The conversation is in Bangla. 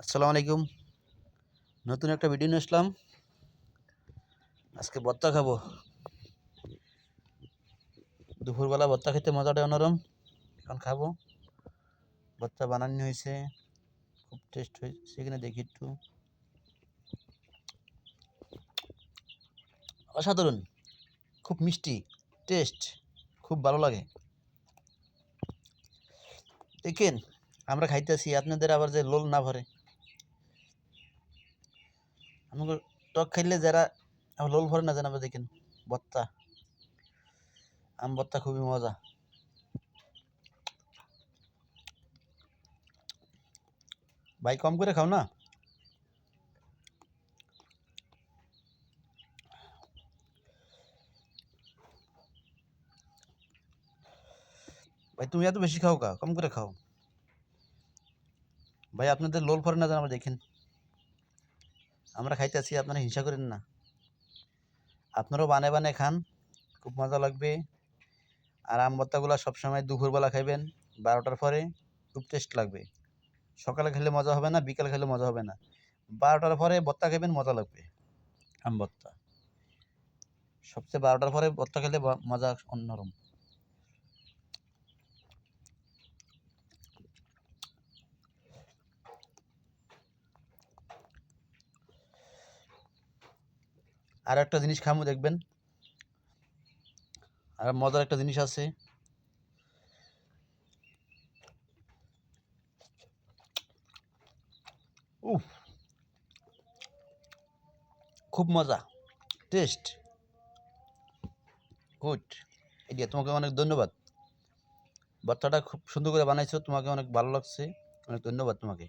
আসসালামু আলাইকুম। নতুন একটা ভিডিও নিয়ে আসলাম। আজকে ভর্তা খাবো। দুপুরবেলা ভর্তা খেতে মজাটা অন্যরকম। এখন খাবো। ভর্তা বানানো হয়েছে, খুব টেস্ট হয়েছে। সেখানে দেখি একটু অসাধারণ, খুব মিষ্টি টেস্ট, খুব ভালো লাগে। দেখেন, আমরা খাইতেছি, আপনাদের আবার যে লোল না ভরে। আমাকে টক খাইলে যারা আমার লোল ভরে না জানাবে। দেখেন ভর্তা, আম ভর্তা খুবই মজা। ভাই কম করে খাও না। ভাই তুমি এত বেশি খাও কা, কম করে খাও। ভাই আপনাদের লোল ভরে না জানাবে। দেখেন আমরা খাইতেছি, আপনারা হিংসা করেন না। আপনারাও বানায় বানায় খান, খুব মজা লাগবে। আর আম ভর্তাগুলো সবসময় দুপুরবেলা খাইবেন, 12টার পরে। খুব টেস্ট লাগবে। সকালে খেলে মজা হবে না, বিকালে খেলে মজা হবে না। 12টার পরে ভর্তা খাইবেন, মজা লাগবে। আম ভর্তা সবচেয়ে 12টার পরে ভর্তা খেলে মজা অন্যরকম। আর একটা জিনিস খামু দেখবেন, আর মজার একটা জিনিস আছে। উফ, খুব মজা, টেস্ট গুড। এডিয়া, তোমাকে অনেক ধন্যবাদ। ভর্তাটা খুব সুন্দর করে বানাইছো, তোমাকে অনেক ভালো লাগছে। অনেক ধন্যবাদ তোমাকে।